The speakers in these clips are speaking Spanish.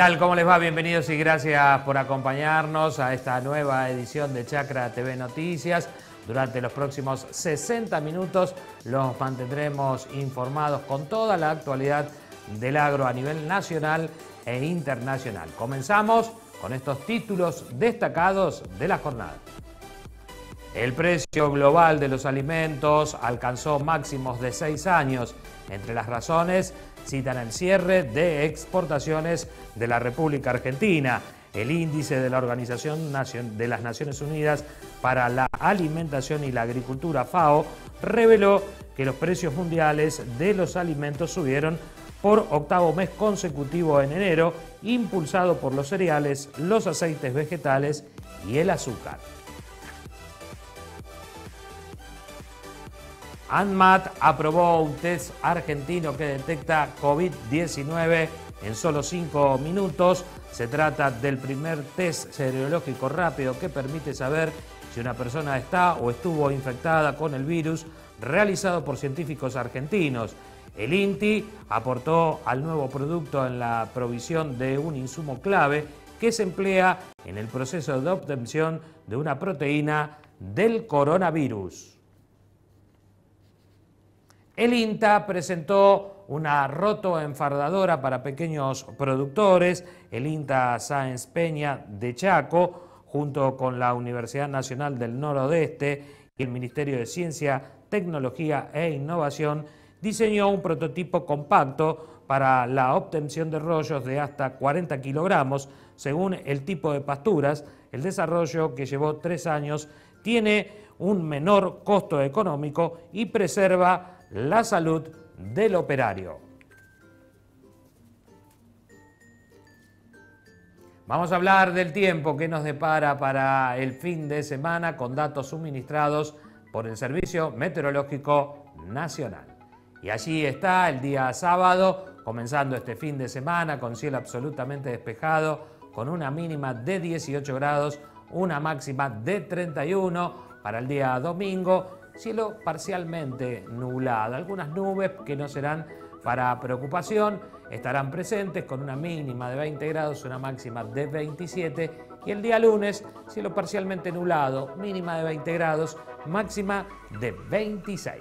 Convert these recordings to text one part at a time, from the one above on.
tal? ¿Cómo les va? Bienvenidos y gracias por acompañarnos a esta nueva edición de Chacra TV Noticias. Durante los próximos 60 minutos los mantendremos informados con toda la actualidad del agro a nivel nacional e internacional. Comenzamos con estos títulos destacados de la jornada. El precio global de los alimentos alcanzó máximos de 6 años. Entre las razones citan el cierre de exportaciones de la República Argentina. El índice de la Organización de las Naciones Unidas para la Alimentación y la Agricultura, FAO, reveló que los precios mundiales de los alimentos subieron por octavo mes consecutivo en enero, impulsado por los cereales, los aceites vegetales y el azúcar. ANMAT aprobó un test argentino que detecta COVID-19 en solo 5 minutos. Se trata del primer test serológico rápido que permite saber si una persona está o estuvo infectada con el virus, realizado por científicos argentinos. El INTI aportó al nuevo producto en la provisión de un insumo clave que se emplea en el proceso de obtención de una proteína del coronavirus. El INTA presentó una rotoenfardadora para pequeños productores. El INTA Sáenz Peña de Chaco, junto con la Universidad Nacional del Noroeste y el Ministerio de Ciencia, Tecnología e Innovación, diseñó un prototipo compacto para la obtención de rollos de hasta 40 kilogramos. Según el tipo de pasturas, el desarrollo, que llevó 3 años, tiene un menor costo económico y preserva la salud del operario. Vamos a hablar del tiempo que nos depara para el fin de semana con datos suministrados por el Servicio Meteorológico Nacional. Y allí está el día sábado, comenzando este fin de semana con cielo absolutamente despejado, con una mínima de 18 grados, una máxima de 31. Para el día domingo, cielo parcialmente nublado. Algunas nubes que no serán para preocupación estarán presentes con una mínima de 20 grados, una máxima de 27. Y el día lunes, cielo parcialmente nublado, mínima de 20 grados, máxima de 26.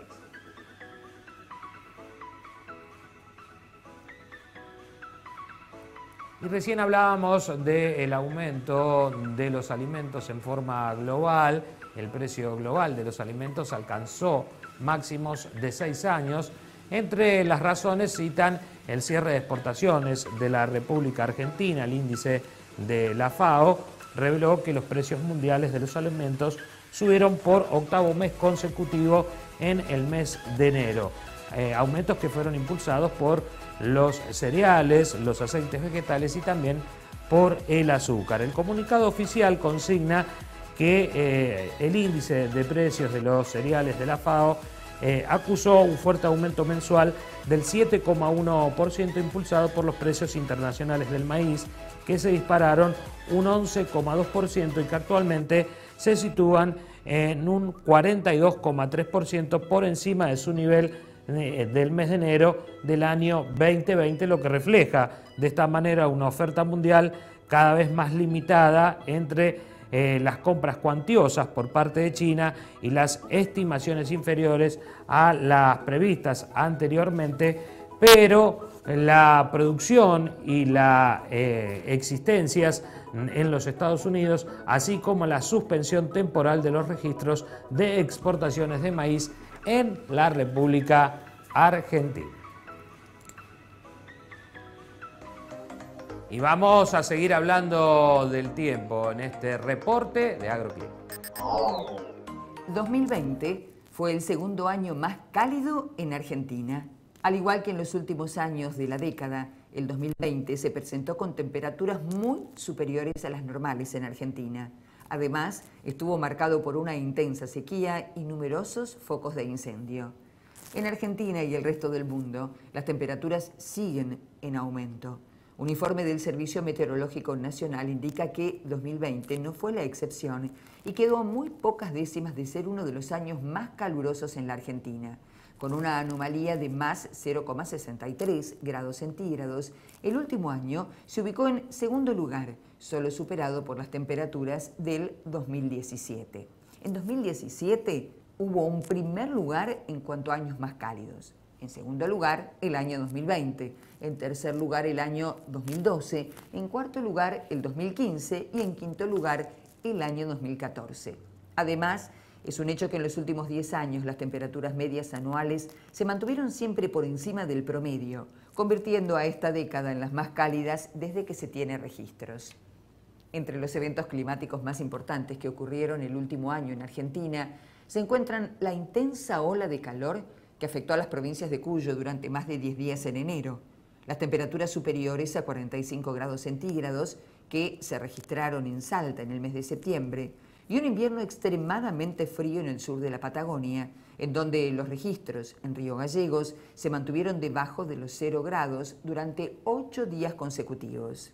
Y recién hablábamos del aumento de los alimentos en forma global. El precio global de los alimentos alcanzó máximos de 6 años. Entre las razones citan el cierre de exportaciones de la República Argentina. El índice de la FAO reveló que los precios mundiales de los alimentos subieron por octavo mes consecutivo en el mes de enero. Aumentos que fueron impulsados por los cereales, los aceites vegetales y también por el azúcar. El comunicado oficial consigna que el índice de precios de los cereales de la FAO acusó un fuerte aumento mensual del 7,1%, impulsado por los precios internacionales del maíz, que se dispararon un 11,2% y que actualmente se sitúan en un 42,3% por encima de su nivel del mes de enero del año 2020, lo que refleja de esta manera una oferta mundial cada vez más limitada entre las compras cuantiosas por parte de China y las estimaciones inferiores a las previstas anteriormente, pero la producción y las existencias en los Estados Unidos, así como la suspensión temporal de los registros de exportaciones de maíz en la República Argentina. Y vamos a seguir hablando del tiempo en este reporte de Agroclima. 2020 fue el segundo año más cálido en Argentina. Al igual que en los últimos años de la década, el 2020 se presentó con temperaturas muy superiores a las normales en Argentina. Además, estuvo marcado por una intensa sequía y numerosos focos de incendio. En Argentina y el resto del mundo, las temperaturas siguen en aumento. Un informe del Servicio Meteorológico Nacional indica que 2020 no fue la excepción y quedó a muy pocas décimas de ser uno de los años más calurosos en la Argentina. con una anomalía de más 0,63 grados centígrados. El último año se ubicó en segundo lugar, solo superado por las temperaturas del 2017. En 2017 hubo un primer lugar en cuanto a años más cálidos. En segundo lugar, el año 2020. En tercer lugar, el año 2012. En cuarto lugar, el 2015. Y en quinto lugar, el año 2014. Además, es un hecho que en los últimos 10 años las temperaturas medias anuales se mantuvieron siempre por encima del promedio, convirtiendo a esta década en las más cálidas desde que se tiene registros. Entre los eventos climáticos más importantes que ocurrieron el último año en Argentina se encuentran la intensa ola de calor que afectó a las provincias de Cuyo durante más de 10 días en enero, las temperaturas superiores a 45 grados centígrados que se registraron en Salta en el mes de septiembre, y un invierno extremadamente frío en el sur de la Patagonia, en donde los registros en Río Gallegos se mantuvieron debajo de los 0 grados durante 8 días consecutivos.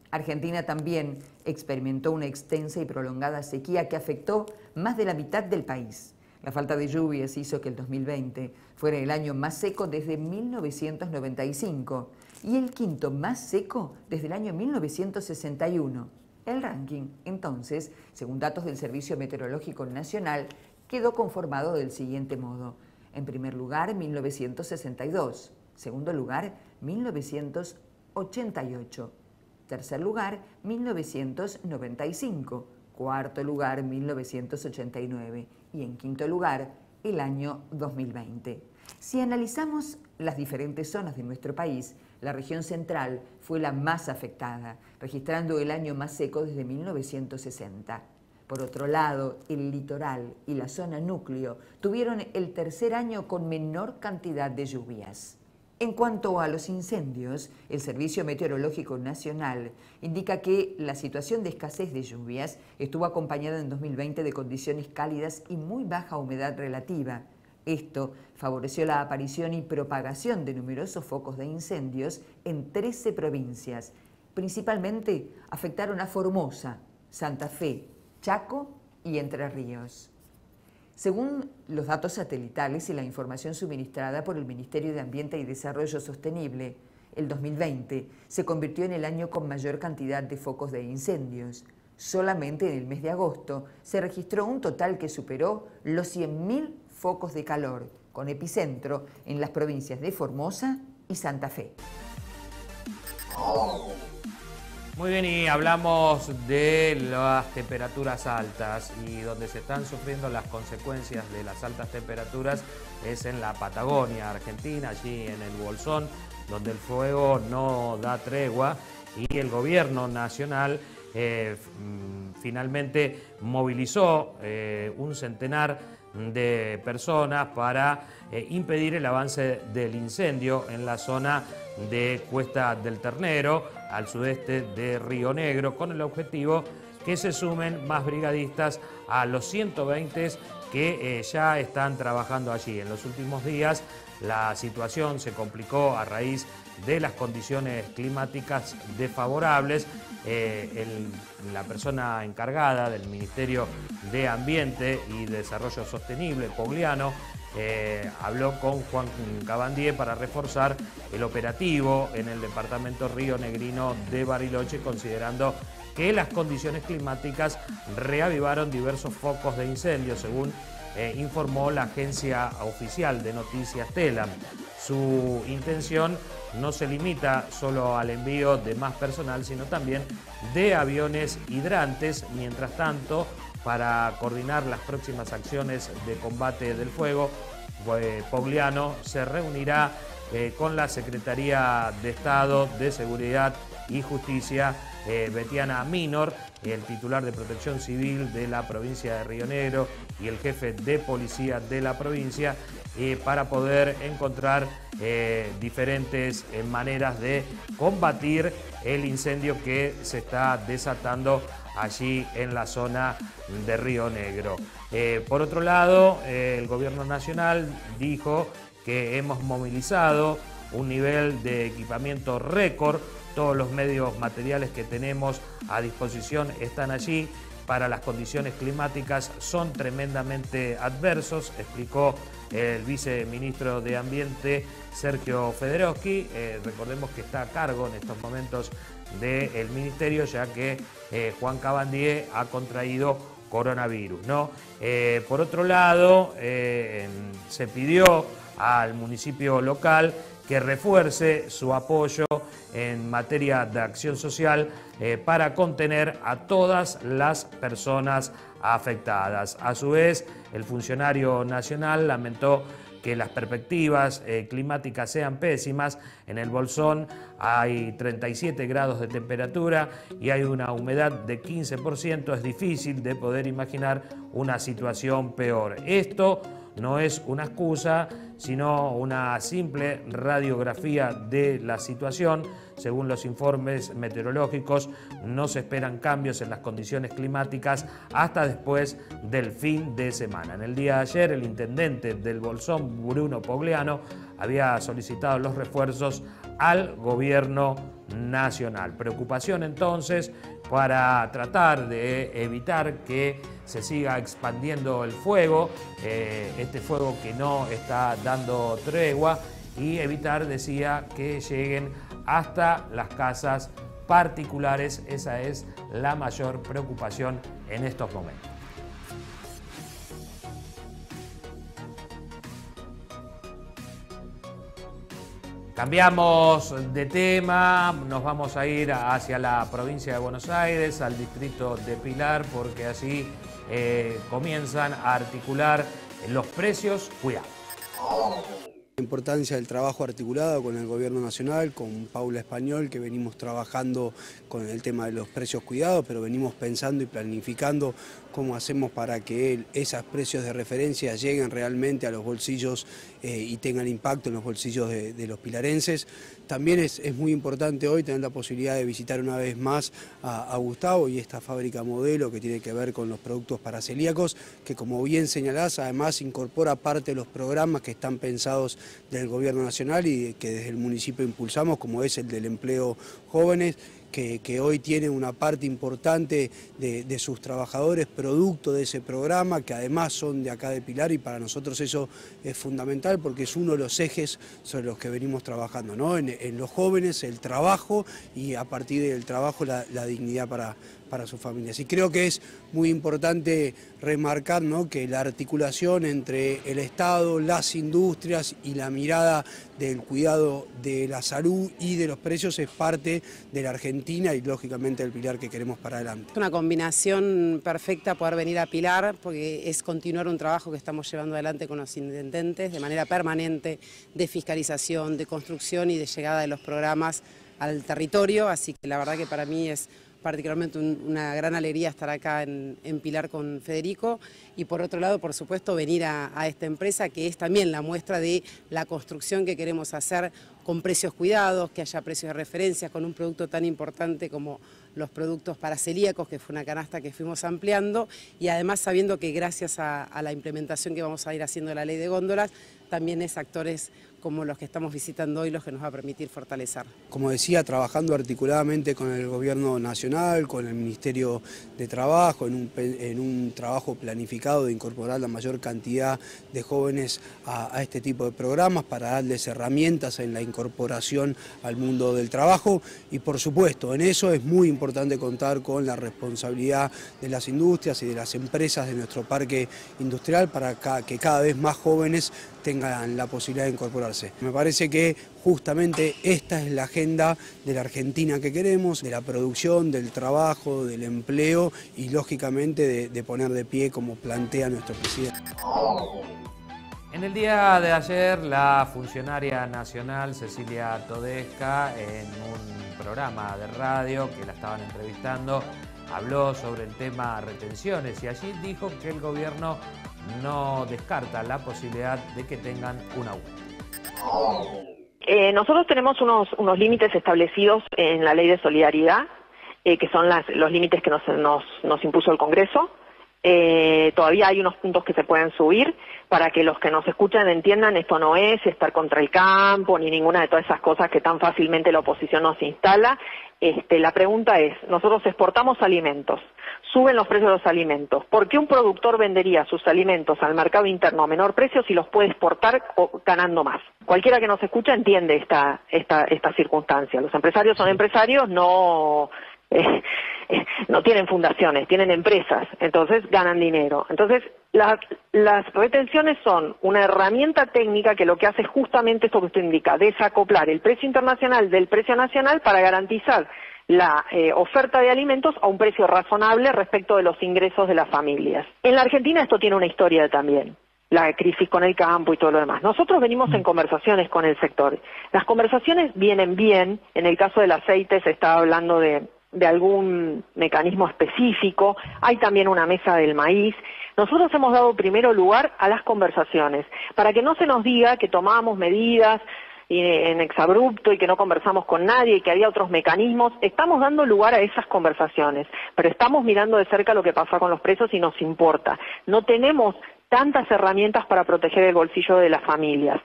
Argentina también experimentó una extensa y prolongada sequía que afectó más de la mitad del país. La falta de lluvias hizo que el 2020 fuera el año más seco desde 1995 y el quinto más seco desde el año 1961. El ranking, entonces, según datos del Servicio Meteorológico Nacional, quedó conformado del siguiente modo. En primer lugar, 1962. Segundo lugar, 1988. Tercer lugar, 1995. Cuarto lugar, 1989. Y en quinto lugar, el año 2020. Si analizamos las diferentes zonas de nuestro país, la región central fue la más afectada, registrando el año más seco desde 1960. Por otro lado, el litoral y la zona núcleo tuvieron el tercer año con menor cantidad de lluvias. En cuanto a los incendios, el Servicio Meteorológico Nacional indica que la situación de escasez de lluvias estuvo acompañada en 2020 de condiciones cálidas y muy baja humedad relativa. Esto favoreció la aparición y propagación de numerosos focos de incendios en 13 provincias. Principalmente afectaron a Formosa, Santa Fe, Chaco y Entre Ríos. Según los datos satelitales y la información suministrada por el Ministerio de Ambiente y Desarrollo Sostenible, el 2020 se convirtió en el año con mayor cantidad de focos de incendios. Solamente en el mes de agosto se registró un total que superó los 100.000 focos de calor, con epicentro en las provincias de Formosa y Santa Fe. Muy bien, y hablamos de las temperaturas altas, y donde se están sufriendo las consecuencias de las altas temperaturas es en la Patagonia Argentina, allí en el Bolsón, donde el fuego no da tregua, y el gobierno nacional finalmente movilizó un centenar de personas para impedir el avance del incendio en la zona de Cuesta del Ternero, al sudeste de Río Negro, con el objetivo que se sumen más brigadistas a los 120 que ya están trabajando allí. En los últimos días la situación se complicó a raíz de las condiciones climáticas desfavorables. La persona encargada del Ministerio de Ambiente y Desarrollo Sostenible, Pogliano, habló con Juan Cabandier para reforzar el operativo en el departamento rionegrino de Bariloche, considerando que las condiciones climáticas reavivaron diversos focos de incendio, según informó la agencia oficial de noticias Telam. Su intención no se limita solo al envío de más personal, sino también de aviones hidrantes. Mientras tanto, para coordinar las próximas acciones de combate del fuego, Pogliano se reunirá con la Secretaría de Estado de Seguridad y Justicia, Betiana Minor, el titular de Protección Civil de la provincia de Río Negro y el jefe de policía de la provincia, para poder encontrar diferentes maneras de combatir el incendio que se está desatando allí en la zona de Río Negro. Por otro lado, el gobierno nacional dijo que hemos movilizado un nivel de equipamiento récord. Todos los medios materiales que tenemos a disposición están allí para las condiciones climáticas son tremendamente adversos, explicó el viceministro de Ambiente Sergio Federoski. Recordemos que está a cargo en estos momentos del ministerio, ya que Juan Cabandier ha contraído coronavirus, ¿no? Por otro lado, se pidió al municipio local que refuerce su apoyo en materia de acción social para contener a todas las personas afectadas. A su vez, el funcionario nacional lamentó que las perspectivas climáticas sean pésimas. En el Bolsón hay 37 grados de temperatura y hay una humedad de 15%. Es difícil de poder imaginar una situación peor. Esto no es una excusa, sino una simple radiografía de la situación. Según los informes meteorológicos, no se esperan cambios en las condiciones climáticas hasta después del fin de semana. En el día de ayer, el intendente del Bolsón, Bruno Pogliano, había solicitado los refuerzos al gobierno nacional. Preocupación entonces para tratar de evitar que se siga expandiendo el fuego, este fuego que no está dando tregua, y evitar, decía, que lleguen hasta las casas particulares. Esa es la mayor preocupación en estos momentos. Cambiamos de tema, nos vamos a ir hacia la provincia de Buenos Aires, al distrito de Pilar, porque así comienzan a articular los precios cuidados. La importancia del trabajo articulado con el Gobierno Nacional, con Paula Español, que venimos trabajando con el tema de los precios cuidados, pero venimos pensando y planificando cómo hacemos para que esos precios de referencia lleguen realmente a los bolsillos y tengan impacto en los bolsillos de los pilarenses. También es muy importante hoy tener la posibilidad de visitar una vez más a Gustavo y esta fábrica modelo que tiene que ver con los productos para celíacos, que, como bien señalás, además incorpora parte de los programas que están pensados del Gobierno Nacional y que desde el municipio impulsamos, como es el del empleo jóvenes, que hoy tiene una parte importante de sus trabajadores producto de ese programa, que además son de acá de Pilar, y para nosotros eso es fundamental porque es uno de los ejes sobre los que venimos trabajando, ¿no? En los jóvenes, el trabajo, y a partir del trabajo la dignidad para sus familias. Y creo que es muy importante remarcar, ¿no?, que la articulación entre el Estado, las industrias y la mirada del cuidado de la salud y de los precios es parte de la Argentina y lógicamente del Pilar que queremos para adelante. Es una combinación perfecta poder venir a Pilar, porque es continuar un trabajo que estamos llevando adelante con los intendentes de manera permanente, de fiscalización, de construcción y de llegada de los programas al territorio, así que la verdad que para mí es particularmente una gran alegría estar acá en Pilar con Federico, y por otro lado, por supuesto, venir a esta empresa que es también la muestra de la construcción que queremos hacer con precios cuidados, que haya precios de referencia, con un producto tan importante como los productos para celíacos, que fue una canasta que fuimos ampliando, y además sabiendo que gracias a la implementación que vamos a ir haciendo de la ley de góndolas, también es actores como los que estamos visitando hoy los que nos va a permitir fortalecer. Como decía, trabajando articuladamente con el Gobierno Nacional, con el Ministerio de Trabajo, en un trabajo planificado de incorporar la mayor cantidad de jóvenes a este tipo de programas para darles herramientas en la incorporación al mundo del trabajo, y por supuesto en eso es muy importante contar con la responsabilidad de las industrias y de las empresas de nuestro parque industrial para que cada vez más jóvenes tengan la posibilidad de incorporarse. Me parece que justamente esta es la agenda de la Argentina que queremos, de la producción, del trabajo, del empleo y lógicamente de poner de pie como plantea nuestro presidente. En el día de ayer, la funcionaria nacional Cecilia Todesca, en un programa de radio que la estaban entrevistando, habló sobre el tema retenciones y allí dijo que el gobierno no descarta la posibilidad de que tengan un aumento. Nosotros tenemos unos límites establecidos en la Ley de Solidaridad, que son los límites que nos impuso el Congreso. Todavía hay unos puntos que se pueden subir para que los que nos escuchan entiendan, esto no es estar contra el campo ni ninguna de todas esas cosas que tan fácilmente la oposición nos instala. La pregunta es, nosotros exportamos alimentos, suben los precios de los alimentos. ¿Por qué un productor vendería sus alimentos al mercado interno a menor precio si los puede exportar ganando más? Cualquiera que nos escucha entiende esta circunstancia. Los empresarios son empresarios, no tienen fundaciones, tienen empresas, entonces ganan dinero. Entonces, las retenciones son una herramienta técnica que lo que hace es justamente esto que usted indica, desacoplar el precio internacional del precio nacional para garantizar la oferta de alimentos a un precio razonable respecto de los ingresos de las familias. En la Argentina esto tiene una historia también, la crisis con el campo y todo lo demás. Nosotros venimos en conversaciones con el sector. Las conversaciones vienen bien, en el caso del aceite se está hablando de algún mecanismo específico, hay también una mesa del maíz. Nosotros hemos dado primero lugar a las conversaciones, para que no se nos diga que tomábamos medidas en exabrupto y que no conversamos con nadie y que había otros mecanismos. Estamos dando lugar a esas conversaciones, pero estamos mirando de cerca lo que pasa con los precios y nos importa. No tenemos tantas herramientas para proteger el bolsillo de las familias.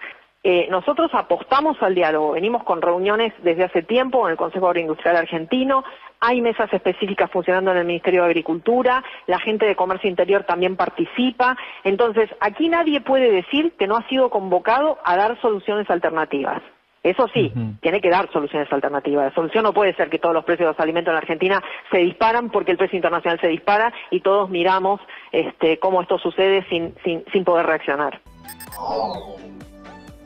Nosotros apostamos al diálogo, venimos con reuniones desde hace tiempo con el Consejo Agroindustrial Argentino, hay mesas específicas funcionando en el Ministerio de Agricultura, la gente de Comercio Interior también participa, entonces aquí nadie puede decir que no ha sido convocado a dar soluciones alternativas. Eso sí, tiene que dar soluciones alternativas. La solución no puede ser que todos los precios de los alimentos en la Argentina se disparan porque el precio internacional se dispara y todos miramos cómo esto sucede sin poder reaccionar.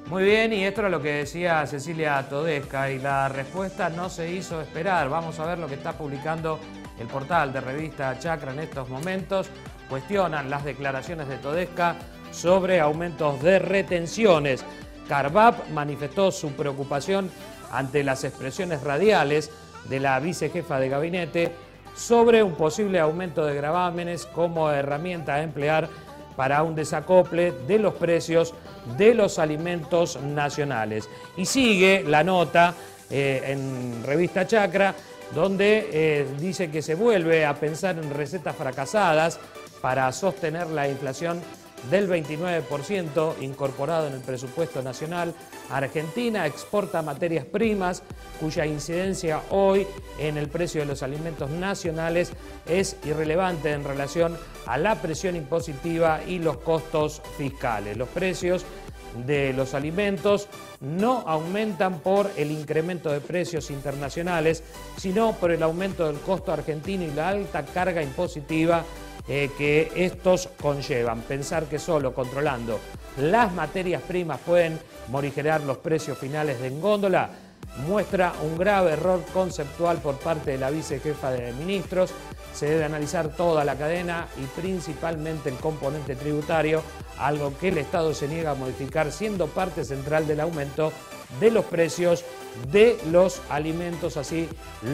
Muy bien, y esto era lo que decía Cecilia Todesca y la respuesta no se hizo esperar. Vamos a ver lo que está publicando el portal de Revista Chacra en estos momentos. Cuestionan las declaraciones de Todesca sobre aumentos de retenciones. Carvap manifestó su preocupación ante las expresiones radiales de la vicejefa de gabinete sobre un posible aumento de gravámenes como herramienta a emplear para un desacople de los precios de los alimentos nacionales. Y sigue la nota en Revista Chacra, donde dice que se vuelve a pensar en recetas fracasadas para sostener la inflación del 29% incorporado en el presupuesto nacional. Argentina exporta materias primas cuya incidencia hoy en el precio de los alimentos nacionales es irrelevante en relación a la presión impositiva y los costos fiscales. Los precios de los alimentos no aumentan por el incremento de precios internacionales, sino por el aumento del costo argentino y la alta carga impositiva que estos conllevan. Pensar que solo controlando las materias primas pueden morigerar los precios finales de en góndola muestra un grave error conceptual por parte de la vicejefa de ministros. Se debe analizar toda la cadena y principalmente el componente tributario, algo que el Estado se niega a modificar, siendo parte central del aumento de los precios de los alimentos. Así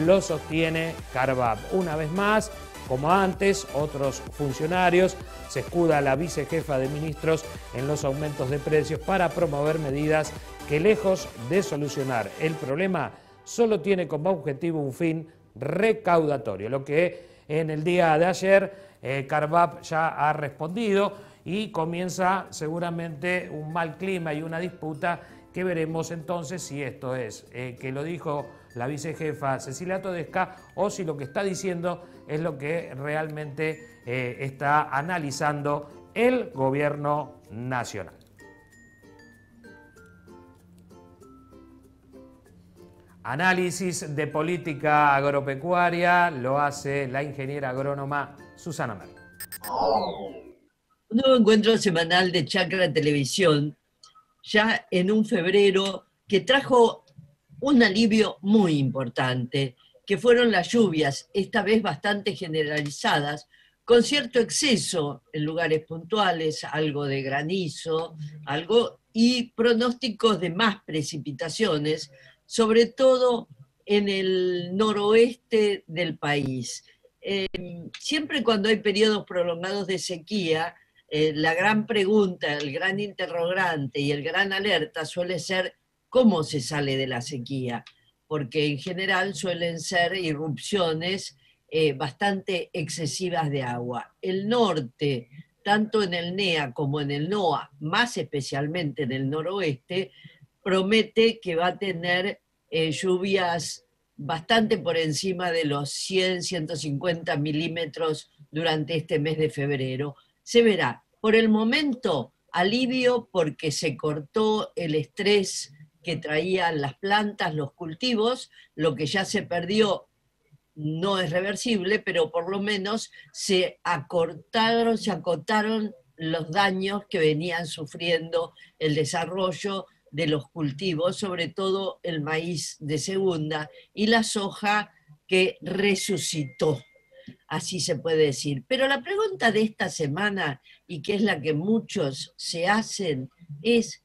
lo sostiene Carvap. Una vez más, como antes, otros funcionarios, se escuda la vicejefa de ministros en los aumentos de precios para promover medidas que, lejos de solucionar el problema, solo tiene como objetivo un fin recaudatorio. Lo que en el día de ayer Carvap ya ha respondido y comienza seguramente un mal clima y una disputa que veremos entonces si esto es que lo dijo la vicejefa Cecilia Todesca o si lo que está diciendo es lo que realmente está analizando el gobierno nacional. Análisis de política agropecuaria lo hace la ingeniera agrónoma Susana Mer. Un nuevo encuentro semanal de Chacra Televisión, ya en un febrero que trajo un alivio muy importante, que fueron las lluvias, esta vez bastante generalizadas, con cierto exceso en lugares puntuales, algo de granizo, y pronósticos de más precipitaciones, sobre todo en el noroeste del país. Siempre cuando hay periodos prolongados de sequía, la gran pregunta, el gran interrogante y el gran alerta suele ser cómo se sale de la sequía, porque en general suelen ser irrupciones bastante excesivas de agua. El norte, tanto en el NEA como en el NOA, más especialmente en el noroeste, promete que va a tener lluvias bastante por encima de los 100, 150 milímetros durante este mes de febrero. Se verá. Por el momento, alivio porque se cortó el estrés que traían las plantas, los cultivos, lo que ya se perdió no es reversible, pero por lo menos se acotaron los daños que venían sufriendo el desarrollo de los cultivos, sobre todo el maíz de segunda y la soja que resucitó, así se puede decir. Pero la pregunta de esta semana, y que es la que muchos se hacen, es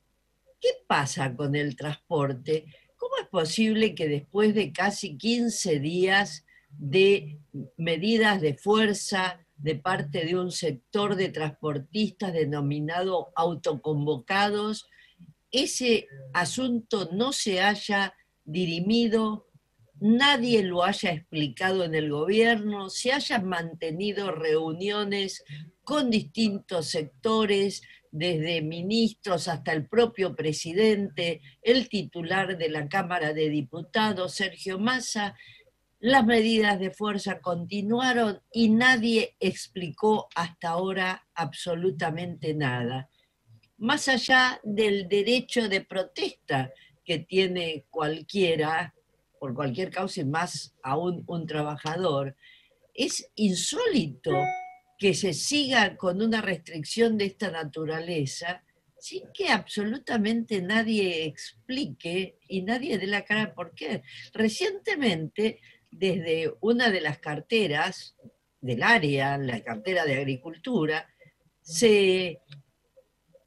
¿qué pasa con el transporte? ¿Cómo es posible que después de casi 15 días de medidas de fuerza de parte de un sector de transportistas denominado autoconvocados, ese asunto no se haya dirimido, nadie lo haya explicado en el gobierno, se hayan mantenido reuniones con distintos sectores, desde ministros hasta el propio presidente, el titular de la Cámara de Diputados, Sergio Massa? Las medidas de fuerza continuaron y nadie explicó hasta ahora absolutamente nada. Más allá del derecho de protesta que tiene cualquiera, por cualquier causa y más aún un trabajador, es insólito que se siga con una restricción de esta naturaleza sin que absolutamente nadie explique y nadie dé la cara por qué. Recientemente, desde una de las carteras del área, la cartera de Agricultura, se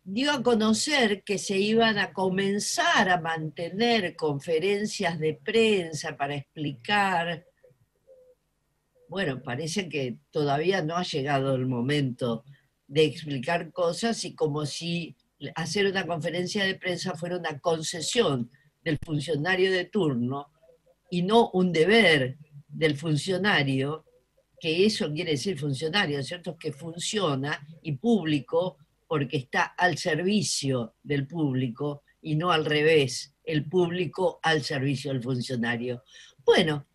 dio a conocer que se iban a comenzar a mantener conferencias de prensa para explicar. Bueno, parece que todavía no ha llegado el momento de explicar cosas y como si hacer una conferencia de prensa fuera una concesión del funcionario de turno y no un deber del funcionario, que eso quiere decir funcionario, ¿cierto? Es que funciona, y público, porque está al servicio del público y no al revés, el público al servicio del funcionario. Bueno,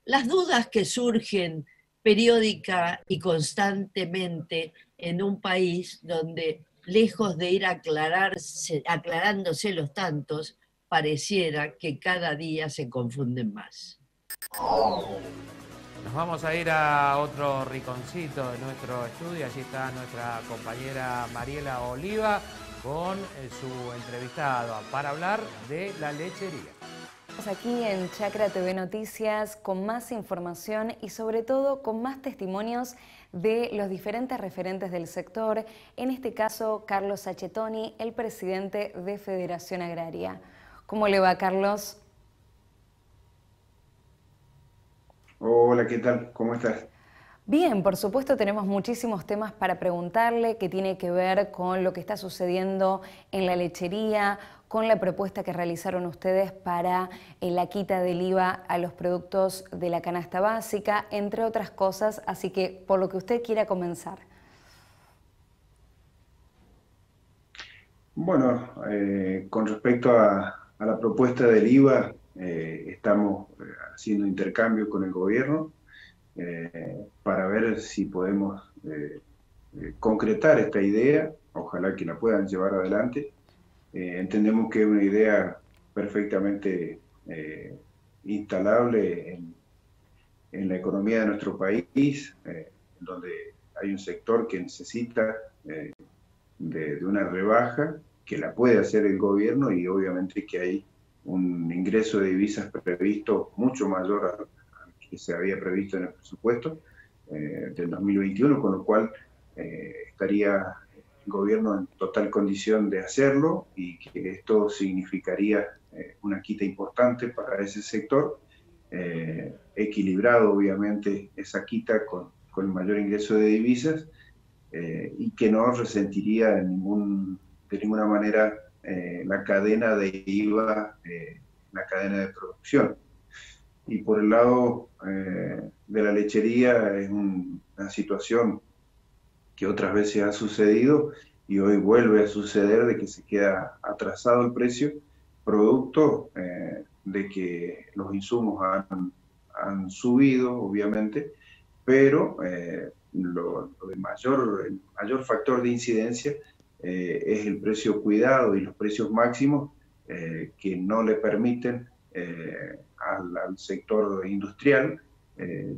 las dudas que surgen periódica y constantemente en un país donde, lejos de ir aclarándose los tantos, pareciera que cada día se confunden más. Nos vamos a ir a otro rinconcito de nuestro estudio. Allí está nuestra compañera Mariela Oliva con su entrevistado para hablar de la lechería. Estamos aquí en Chacra TV Noticias con más información y sobre todo con más testimonios de los diferentes referentes del sector, en este caso Carlos Sachetoni, el presidente de Federación Agraria. ¿Cómo le va, Carlos? Hola, ¿qué tal? ¿Cómo estás? Bien, por supuesto tenemos muchísimos temas para preguntarle que tiene que ver con lo que está sucediendo en la lechería, con la propuesta que realizaron ustedes para la quita del IVA a los productos de la canasta básica, entre otras cosas, así que por lo que usted quiera comenzar. Bueno, con respecto a la propuesta del IVA, estamos haciendo intercambio con el gobierno para ver si podemos concretar esta idea, ojalá que la puedan llevar adelante. Entendemos que es una idea perfectamente instalable en la economía de nuestro país, donde hay un sector que necesita de una rebaja, que la puede hacer el gobierno, y obviamente que hay un ingreso de divisas previsto mucho mayor al que se había previsto en el presupuesto del 2021, con lo cual estaría el gobierno en total condición de hacerlo, y que esto significaría una quita importante para ese sector, equilibrado obviamente esa quita con el mayor ingreso de divisas, y que no resentiría de ninguna manera la cadena de IVA, la cadena de producción. Y por el lado de la lechería es una situación que otras veces ha sucedido y hoy vuelve a suceder, de que se queda atrasado el precio, producto de que los insumos han subido, obviamente, pero el mayor factor de incidencia es el precio cuidado y los precios máximos que no le permiten al sector industrial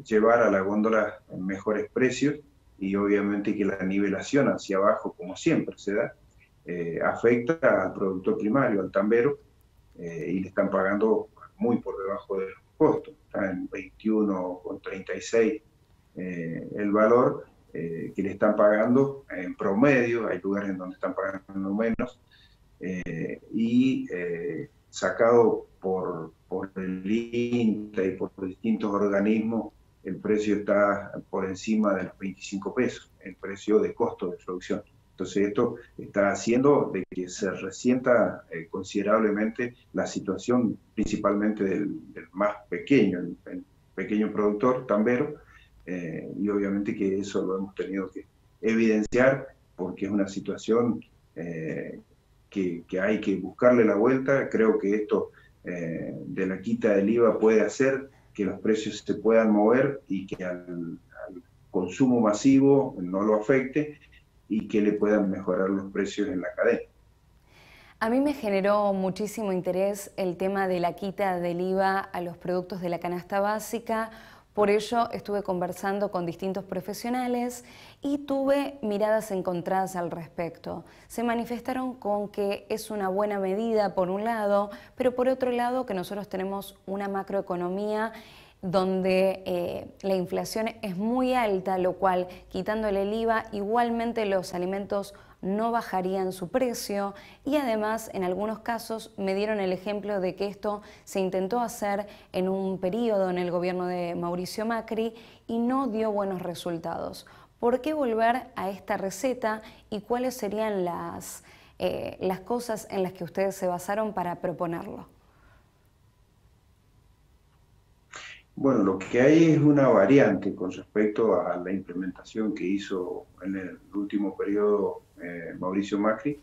llevar a la góndola mejores precios, y obviamente que la nivelación hacia abajo, como siempre se da, afecta al productor primario, al tambero, y le están pagando muy por debajo de los costos. Está en 21,36 el valor que le están pagando en promedio. Hay lugares en donde están pagando menos, y sacado por el INTA y por distintos organismos, el precio está por encima de los 25 pesos, el precio de costo de producción. Entonces esto está haciendo de que se resienta considerablemente la situación, principalmente del más pequeño, el pequeño productor tambero, y obviamente que eso lo hemos tenido que evidenciar, porque es una situación que hay que buscarle la vuelta. Creo que esto de la quita del IVA puede hacer que los precios se puedan mover y que al consumo masivo no lo afecte y que le puedan mejorar los precios en la cadena. A mí me generó muchísimo interés el tema de la quita del IVA a los productos de la canasta básica. Por ello estuve conversando con distintos profesionales y tuve miradas encontradas al respecto. Se manifestaron con que es una buena medida por un lado, pero por otro lado que nosotros tenemos una macroeconomía donde la inflación es muy alta, lo cual, quitándole el IVA, igualmente los alimentos no bajarían su precio, y además en algunos casos me dieron el ejemplo de que esto se intentó hacer en un periodo en el gobierno de Mauricio Macri y no dio buenos resultados. ¿Por qué volver a esta receta y cuáles serían las cosas en las que ustedes se basaron para proponerlo? Bueno, lo que hay es una variante con respecto a la implementación que hizo en el último periodo Mauricio Macri,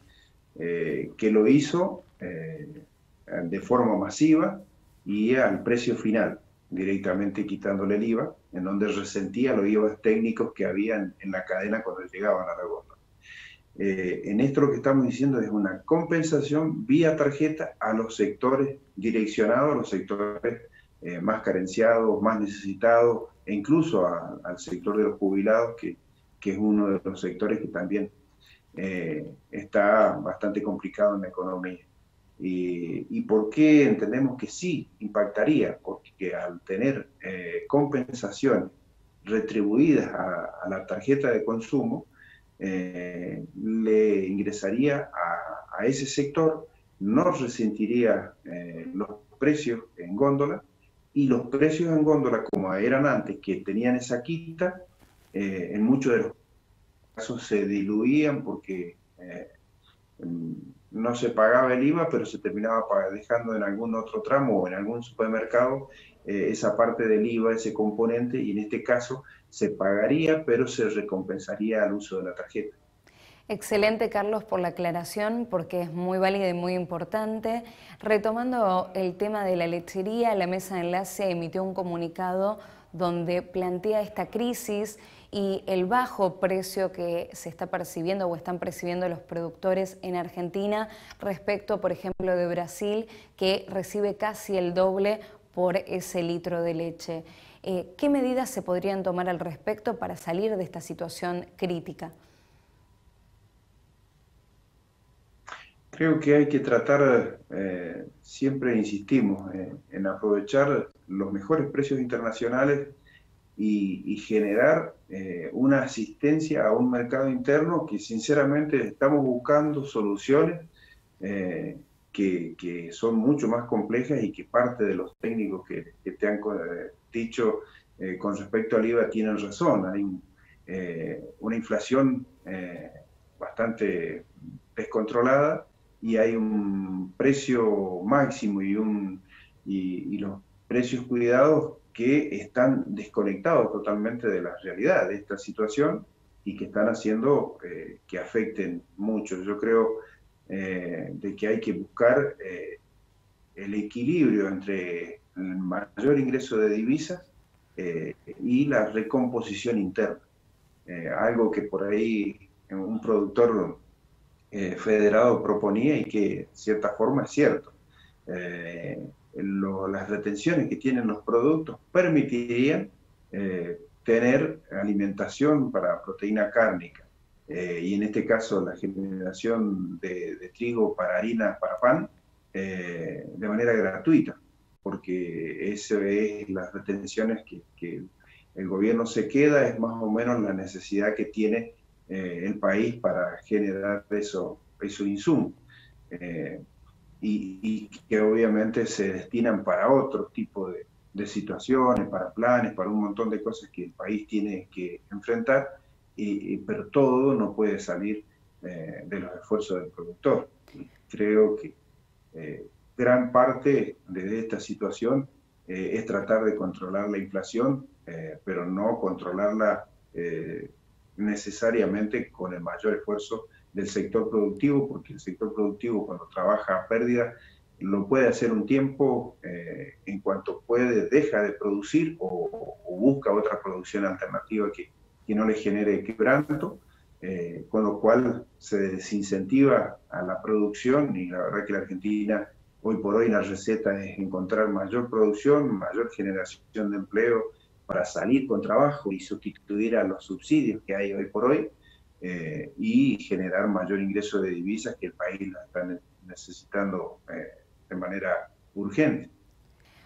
que lo hizo de forma masiva y al precio final, directamente quitándole el IVA, en donde resentía los IVAs técnicos que habían en la cadena cuando llegaban a la góndola. En esto lo que estamos diciendo es una compensación vía tarjeta a los sectores direccionados, a los sectores más carenciados, más necesitados, e incluso al sector de los jubilados, que es uno de los sectores que también está bastante complicado en la economía. ¿Y por qué entendemos que sí impactaría? Porque al tener compensaciones retribuidas a la tarjeta de consumo, le ingresaría a ese sector, no resentiría los precios en góndola, y los precios en góndola, como eran antes, que tenían esa quita, en muchos de los casos se diluían porque no se pagaba el IVA, pero se terminaba dejando en algún otro tramo o en algún supermercado esa parte del IVA, ese componente, y en este caso se pagaría, pero se recompensaría al uso de la tarjeta. Excelente, Carlos, por la aclaración, porque es muy válida y muy importante. Retomando el tema de la lechería, la Mesa de Enlace emitió un comunicado donde plantea esta crisis y el bajo precio que se está percibiendo o están percibiendo los productores en Argentina respecto, por ejemplo, de Brasil, que recibe casi el doble por ese litro de leche. ¿Qué medidas se podrían tomar al respecto para salir de esta situación crítica? Creo que hay que tratar, siempre insistimos, en aprovechar los mejores precios internacionales y generar una asistencia a un mercado interno que sinceramente estamos buscando soluciones que son mucho más complejas, y que parte de los técnicos que te han dicho con respecto al IVA tienen razón. Hay una inflación bastante descontrolada, y hay un precio máximo y los precios cuidados que están desconectados totalmente de la realidad de esta situación y que están haciendo que afecten mucho. Yo creo de que hay que buscar el equilibrio entre el mayor ingreso de divisas y la recomposición interna. Algo que por ahí un productor federado proponía y que de cierta forma es cierto. Las retenciones que tienen los productos permitirían tener alimentación para proteína cárnica y en este caso la generación de trigo para harina, para pan, de manera gratuita, porque eso es las retenciones que el gobierno se queda, es más o menos la necesidad que tiene el país para generar esos insumos. Y que obviamente se destinan para otro tipo de situaciones, para planes, para un montón de cosas que el país tiene que enfrentar, pero todo no puede salir de los esfuerzos del productor. Creo que gran parte de esta situación es tratar de controlar la inflación, pero no controlarla necesariamente con el mayor esfuerzo del sector productivo, porque el sector productivo cuando trabaja a pérdida lo puede hacer un tiempo, en cuanto puede deja de producir o busca otra producción alternativa que no le genere quebranto, con lo cual se desincentiva a la producción y la verdad que la Argentina hoy por hoy la receta es encontrar mayor producción, mayor generación de empleo para salir con trabajo y sustituir a los subsidios que hay hoy por hoy, y generar mayor ingreso de divisas que el país la está necesitando de manera urgente.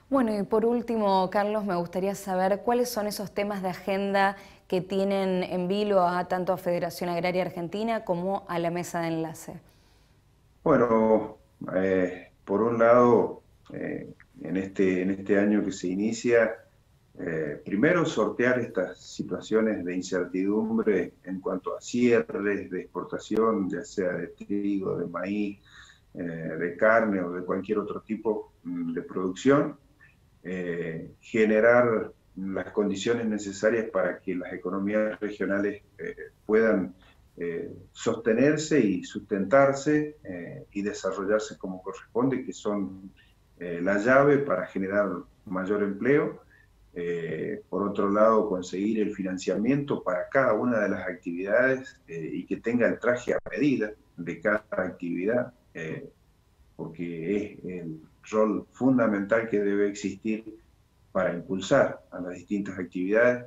Bueno, y por último, Carlos, me gustaría saber cuáles son esos temas de agenda que tienen en vilo tanto a Federación Agraria Argentina como a la mesa de enlace. Bueno, por un lado, en este año que se inicia, primero sortear estas situaciones de incertidumbre en cuanto a cierres de exportación, ya sea de trigo, de maíz, de carne o de cualquier otro tipo de producción, generar las condiciones necesarias para que las economías regionales puedan sostenerse y sustentarse y desarrollarse como corresponde, que son la llave para generar mayor empleo. Por otro lado, conseguir el financiamiento para cada una de las actividades y que tenga el traje a medida de cada actividad, porque es el rol fundamental que debe existir para impulsar a las distintas actividades,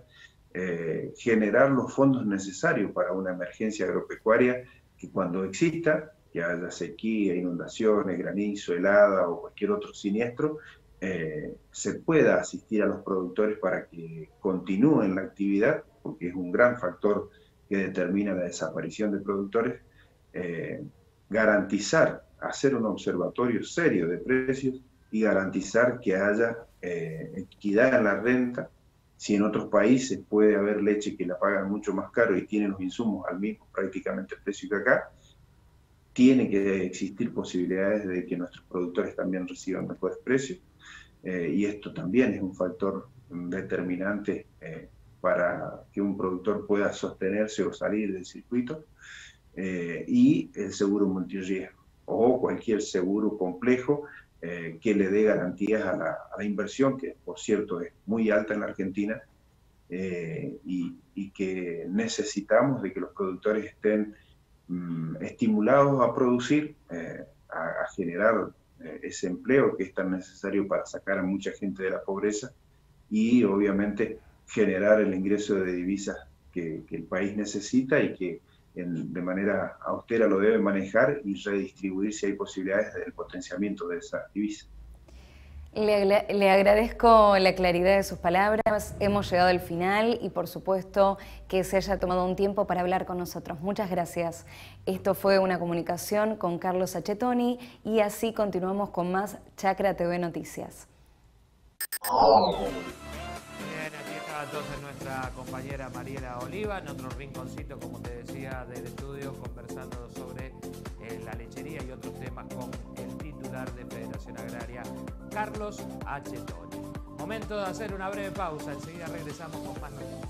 generar los fondos necesarios para una emergencia agropecuaria que cuando exista, que haya sequía, inundaciones, granizo, helada o cualquier otro siniestro, se pueda asistir a los productores para que continúen la actividad, porque es un gran factor que determina la desaparición de productores, garantizar, hacer un observatorio serio de precios y garantizar que haya equidad en la renta. Si en otros países puede haber leche que la pagan mucho más caro y tienen los insumos al mismo prácticamente precio que acá, tiene que existir posibilidades de que nuestros productores también reciban mejores precios. Y esto también es un factor determinante para que un productor pueda sostenerse o salir del circuito, y el seguro multirriesgo o cualquier seguro complejo que le dé garantías a la inversión, que por cierto es muy alta en la Argentina, y que necesitamos de que los productores estén estimulados a producir, a generar ese empleo que es tan necesario para sacar a mucha gente de la pobreza y obviamente generar el ingreso de divisas que el país necesita y que de manera austera lo debe manejar y redistribuir si hay posibilidades del potenciamiento de esa divisa. Le agradezco la claridad de sus palabras, hemos llegado al final y por supuesto que se haya tomado un tiempo para hablar con nosotros. Muchas gracias. Esto fue una comunicación con Carlos Achetoni y así continuamos con más Chacra TV Noticias. Bien, aquí está entonces nuestra compañera Mariela Oliva en otro rinconcito, como te decía, del estudio, conversando sobre la lechería y otros temas con el titular de Federación Agraria, Carlos Achetoni. Momento de hacer una breve pausa, enseguida regresamos con más noticias.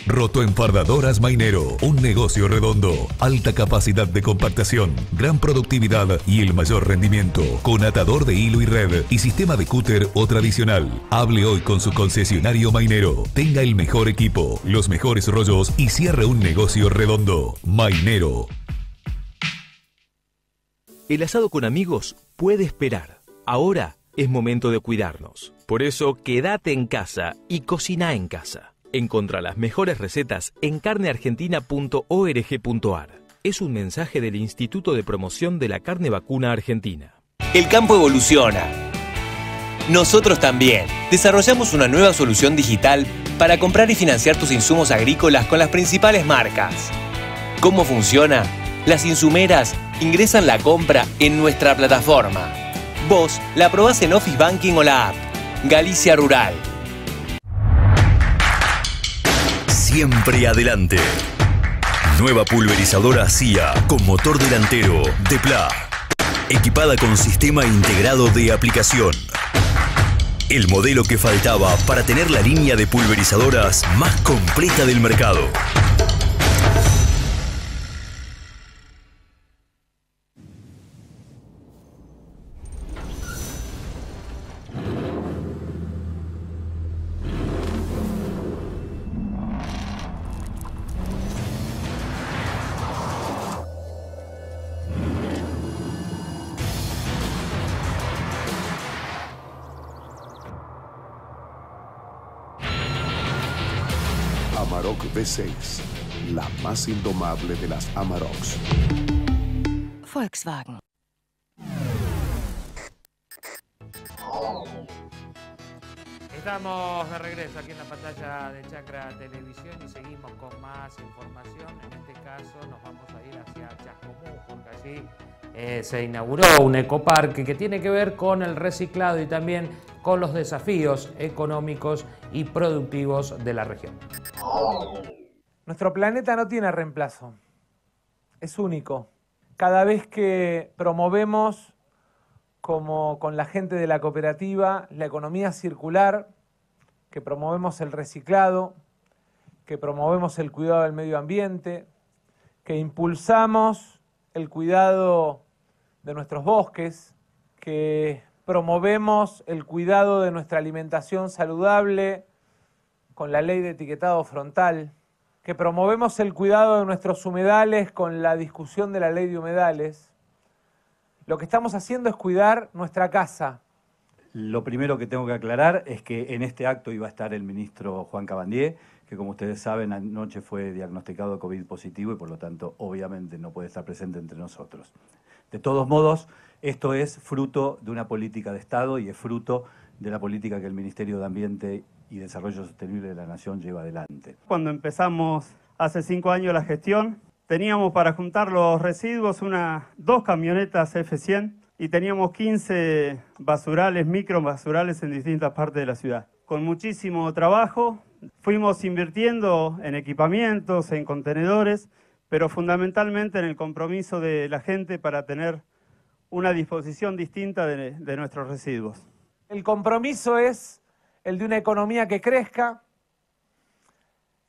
Rotoenfardadoras Mainero, un negocio redondo, alta capacidad de compactación, gran productividad y el mayor rendimiento, con atador de hilo y red y sistema de cúter o tradicional. Hable hoy con su concesionario Mainero, tenga el mejor equipo, los mejores rollos y cierre un negocio redondo. Mainero. El asado con amigos puede esperar. Ahora es momento de cuidarnos. Por eso, quédate en casa y cocina en casa. Encontrá las mejores recetas en carneargentina.org.ar. Es un mensaje del Instituto de Promoción de la Carne Vacuna Argentina. El campo evoluciona. Nosotros también. Desarrollamos una nueva solución digital para comprar y financiar tus insumos agrícolas con las principales marcas. ¿Cómo funciona? Las insumeras ingresan la compra en nuestra plataforma. Vos la probás en Office Banking o la app. Galicia Rural. Siempre adelante. Nueva pulverizadora CIA con motor delantero de Pla. Equipada con sistema integrado de aplicación. El modelo que faltaba para tener la línea de pulverizadoras más completa del mercado. Amarok V6, la más indomable de las Amaroks. Volkswagen. Estamos de regreso aquí en la pantalla de Chacra Televisión y seguimos con más información. En este caso nos vamos a ir hacia Chascomús, porque allí se inauguró un ecoparque que tiene que ver con el reciclado y también con los desafíos económicos y productivos de la región. Nuestro planeta no tiene reemplazo, es único. Cada vez que promovemos, como con la gente de la cooperativa, la economía circular, que promovemos el reciclado, que promovemos el cuidado del medio ambiente, que impulsamos el cuidado de nuestros bosques, que promovemos el cuidado de nuestra alimentación saludable con la ley de etiquetado frontal, que promovemos el cuidado de nuestros humedales con la discusión de la ley de humedales. Lo que estamos haciendo es cuidar nuestra casa. Lo primero que tengo que aclarar es que en este acto iba a estar el ministro Juan Cabandier, que como ustedes saben anoche fue diagnosticado COVID positivo y por lo tanto obviamente no puede estar presente entre nosotros. De todos modos, esto es fruto de una política de Estado y es fruto de la política que el Ministerio de Ambiente y Desarrollo Sostenible de la Nación lleva adelante. Cuando empezamos hace 5 años la gestión, teníamos para juntar los residuos 2 camionetas F100 y teníamos 15 basurales, micro basurales en distintas partes de la ciudad. Con muchísimo trabajo fuimos invirtiendo en equipamientos, en contenedores, pero fundamentalmente en el compromiso de la gente para tener una disposición distinta de nuestros residuos. El compromiso es el de una economía que crezca.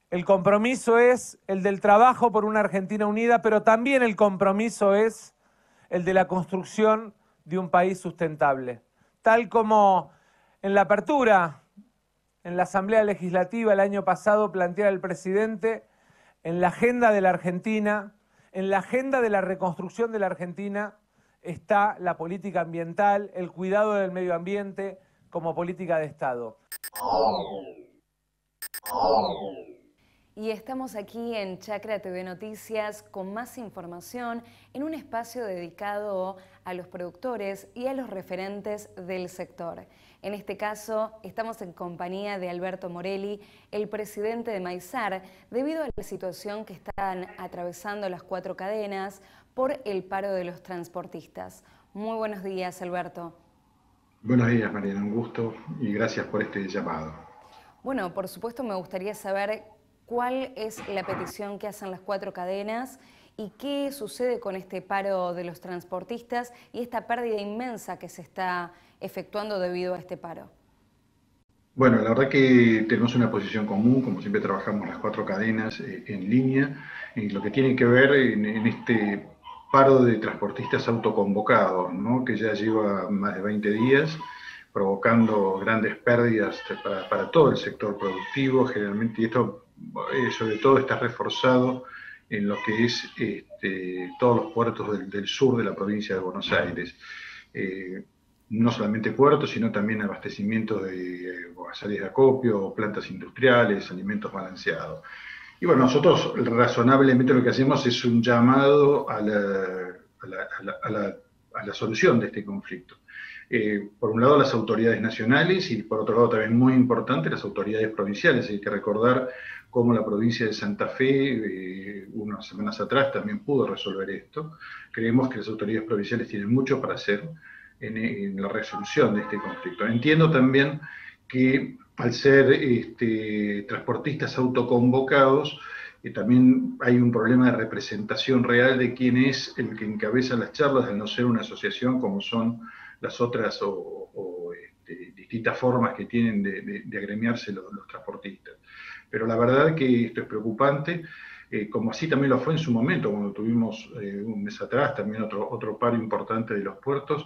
El compromiso es el del trabajo por una Argentina unida, pero también el compromiso es el de la construcción de un país sustentable. Tal como en la apertura, en la Asamblea Legislativa el año pasado planteara el presidente, en la agenda de la Argentina, en la agenda de la reconstrucción de la Argentina, está la política ambiental, el cuidado del medio ambiente como política de Estado. Y estamos aquí en Chacra TV Noticias con más información en un espacio dedicado a los productores y a los referentes del sector. En este caso, estamos en compañía de Alberto Morelli, el presidente de Maizar, debido a la situación que están atravesando las 4 cadenas por el paro de los transportistas. Muy buenos días, Alberto. Buenos días, Mariana, un gusto y gracias por este llamado. Bueno, por supuesto me gustaría saber cuál es la petición que hacen las 4 cadenas ¿Y qué sucede con este paro de los transportistas y esta pérdida inmensa que se está efectuando debido a este paro? Bueno, la verdad que tenemos una posición común, como siempre trabajamos las 4 cadenas en línea, y lo que tiene que ver en este paro de transportistas autoconvocados, ¿no? Que ya lleva más de 20 días, provocando grandes pérdidas para todo el sector productivo, generalmente, y esto sobre todo está reforzado en lo que es todos los puertos del sur de la provincia de Buenos Aires. No solamente puertos, sino también abastecimientos de áreas de acopio, plantas industriales, alimentos balanceados. Y bueno, nosotros razonablemente lo que hacemos es un llamado a la solución de este conflicto. Por un lado las autoridades nacionales y por otro lado también muy importante las autoridades provinciales. Hay que recordar cómo la provincia de Santa Fe unas semanas atrás también pudo resolver esto. Creemos que las autoridades provinciales tienen mucho para hacer en la resolución de este conflicto. Entiendo también que al ser transportistas autoconvocados, también hay un problema de representación real de quién es el que encabeza las charlas, al no ser una asociación como son las otras distintas formas que tienen de agremiarse los transportistas. Pero la verdad que esto es preocupante, como así también lo fue en su momento, cuando tuvimos un mes atrás también otro paro importante de los puertos,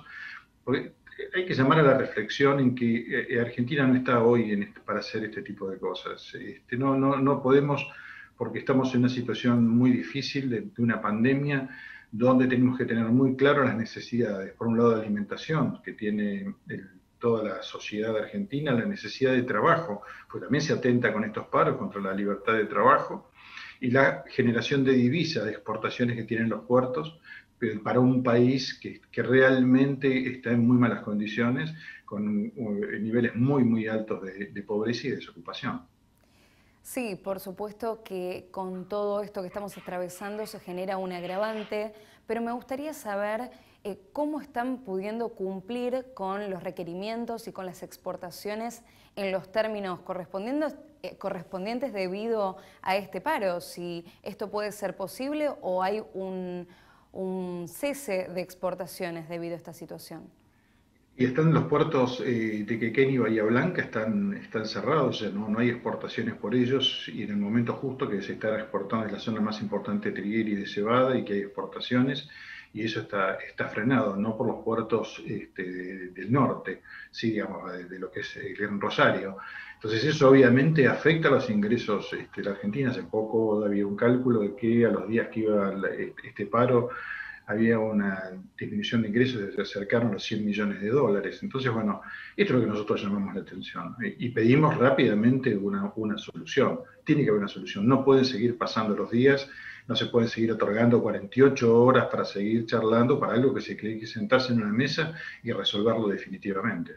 porque hay que llamar a la reflexión en que Argentina no está hoy para hacer este tipo de cosas. No podemos, porque estamos en una situación muy difícil de una pandemia, donde tenemos que tener muy claro las necesidades, por un lado de alimentación, que tiene toda la sociedad argentina, la necesidad de trabajo, pues también se atenta con estos paros contra la libertad de trabajo, y la generación de divisas, de exportaciones que tienen los puertos, para un país que realmente está en muy malas condiciones, con niveles muy, muy altos de pobreza y de desocupación. Sí, por supuesto que con todo esto que estamos atravesando se genera un agravante, pero me gustaría saber cómo están pudiendo cumplir con los requerimientos y con las exportaciones en los términos correspondientes debido a este paro, si esto puede ser posible o hay un cese de exportaciones debido a esta situación. Y están los puertos de Quequén y Bahía Blanca, están cerrados, o sea, no hay exportaciones por ellos, y en el momento justo que se está exportando es la zona más importante de triguera y de cebada, y que hay exportaciones, y eso está frenado, no por los puertos del norte, sí, digamos, de lo que es el Gran Rosario. Entonces eso obviamente afecta a los ingresos de la Argentina. Hace poco había un cálculo de que a los días que iba este paro había una disminución de ingresos de cercano a los 100 millones de dólares. Entonces, bueno, esto es lo que nosotros llamamos la atención y pedimos rápidamente una solución. Tiene que haber una solución. No pueden seguir pasando los días, no se pueden seguir otorgando 48 horas para seguir charlando para algo que se cree que sentarse en una mesa y resolverlo definitivamente.